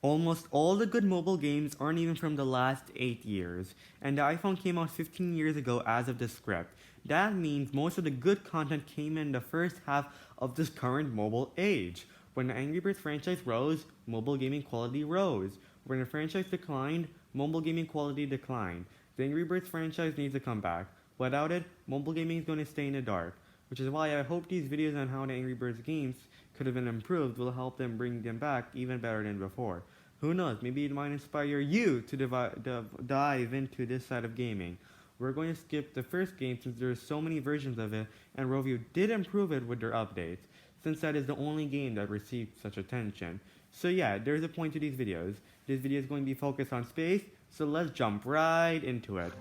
Almost all the good mobile games aren't even from the last 8 years, and the iPhone came out 15 years ago as of the script. That means most of the good content came in the first half of this current mobile age. When the Angry Birds franchise rose, mobile gaming quality rose. When the franchise declined, mobile gaming quality declined. The Angry Birds franchise needs to come back. Without it, mobile gaming is going to stay in the dark. Which is why I hope these videos on how the Angry Birds games could have been improved will help them bring them back even better than before. Who knows, maybe it might inspire you to dive into this side of gaming. We're going to skip the first game since there's so many versions of it, and Rovio did improve it with their updates, since that is the only game that received such attention. So yeah, there's a point to these videos. This video is going to be focused on space, so let's jump right into it.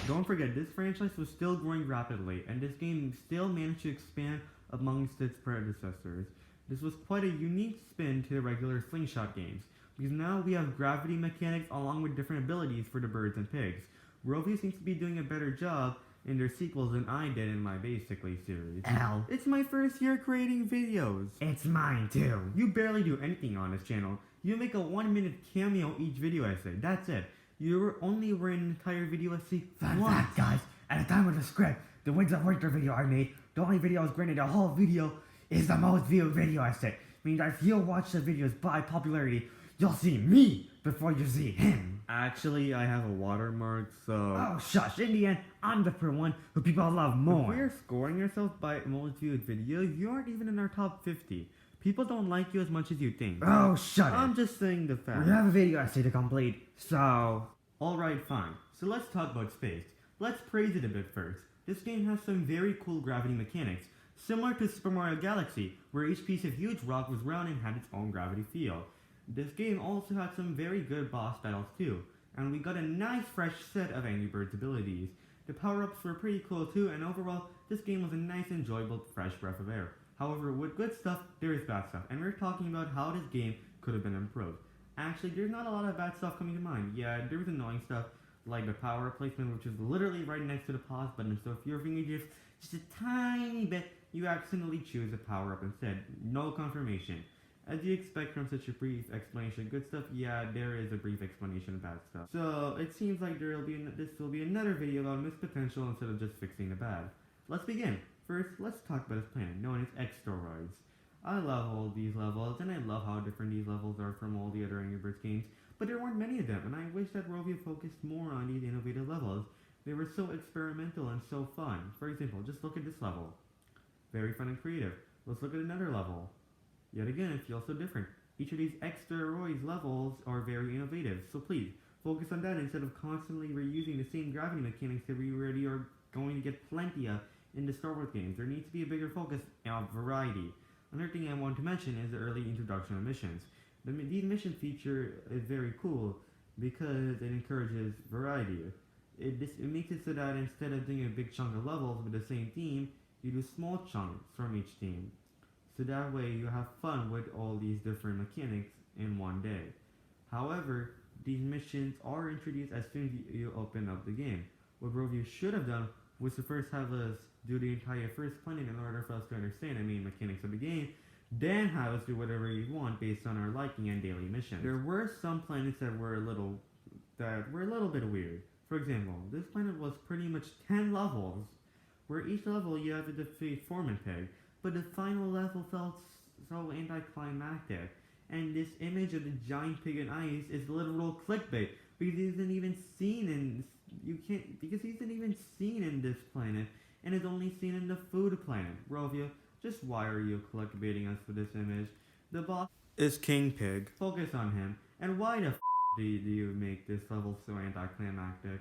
Don't forget, this franchise was still growing rapidly, and this game still managed to expand amongst its predecessors. This was quite a unique spin to the regular slingshot games, because now we have gravity mechanics along with different abilities for the birds and pigs. Rovio seems to be doing a better job in their sequels than I did in my Basically series. Ow. It's my first year creating videos. It's mine too. You barely do anything on this channel. You make a 1-minute cameo each video essay, that's it. You only were in an entire video essay Fun once. fact, guys, at the time of the script, the Wings of Winter video I made, the only video I was granted a whole video is the most viewed video essay. Meaning that if you watch the videos by popularity, you'll see me before you see him. Actually, I have a watermark, so... Oh, shush. In the end, I'm the one who people love more. If we are scoring yourself by most viewed video, you aren't even in our top 50. People don't like you as much as you think. Oh, shut I'm it. just saying the fact. We have a video essay to complete, so... Alright, fine. So let's talk about space. Let's praise it a bit first. This game has some very cool gravity mechanics, similar to Super Mario Galaxy, where each piece of huge rock was round and had its own gravity field. This game also had some very good boss battles too, and we got a nice fresh set of Angry Birds abilities. The power-ups were pretty cool too, and overall, this game was a nice, enjoyable, fresh breath of air. However, with good stuff, there is bad stuff, and we're talking about how this game could have been improved. Actually, there's not a lot of bad stuff coming to mind. Yeah, there was annoying stuff, like the power placement, which is literally right next to the pause button, so if your finger drifts just a tiny bit, you accidentally choose a power-up instead. No confirmation. As you expect from such a brief explanation of good stuff, yeah, there is a brief explanation of bad stuff. So, it seems like this will be another video about missed potential instead of just fixing the bad. Let's begin. First, let's talk about this planet, known as X-Steroids. I love all these levels, and I love how different these levels are from all the other Angry Birds games, but there weren't many of them, and I wish that Rovio focused more on these innovative levels. They were so experimental and so fun. For example, just look at this level. Very fun and creative. Let's look at another level. Yet again, it feels so different. Each of these X-Steroids levels are very innovative, so please, focus on that instead of constantly reusing the same gravity mechanics that we already are going to get plenty of in the Star Wars games. There needs to be a bigger focus on variety. Another thing I want to mention is the early introduction of missions. These mission feature is very cool because it encourages variety. It makes it so that instead of doing a big chunk of levels with the same theme, you do small chunks from each theme. So that way you have fun with all these different mechanics in one day. However, these missions are introduced as soon as you open up the game. What Rovio should have done was to first have us do the entire first planet in order for us to understand the main mechanics of the game, then have us do whatever you want based on our liking and daily missions. There were some planets that were a little bit weird. For example, this planet was pretty much 10 levels, where each level you have to defeat Foreman Pig, but the final level felt so anticlimactic, and this image of the giant pig in ice is literal clickbait, because he isn't even seen in this planet, and is only seen in the food planet. Rovio, just why are you clickbaiting us for this image? The boss is King Pig. Focus on him, and why the do you make this level so anticlimactic?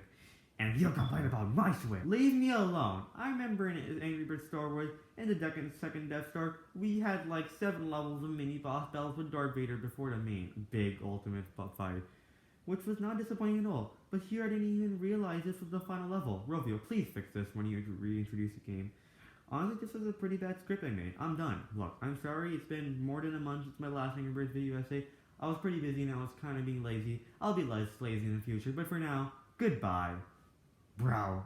And you complain about my swim. Leave me alone. I remember in Angry Birds Star Wars, in the second Death Star, we had like 7 levels of mini boss battles with Darth Vader before the main big ultimate fight, which was not disappointing at all. But here I didn't even realize this was the final level. Rovio, please fix this when you reintroduce the game. Honestly, this was a pretty bad script I made. I'm done. Look, I'm sorry, it's been more than a month since my last Angry Birds video essay. I was pretty busy and I was kind of being lazy. I'll be less lazy in the future, but for now, goodbye. Bro.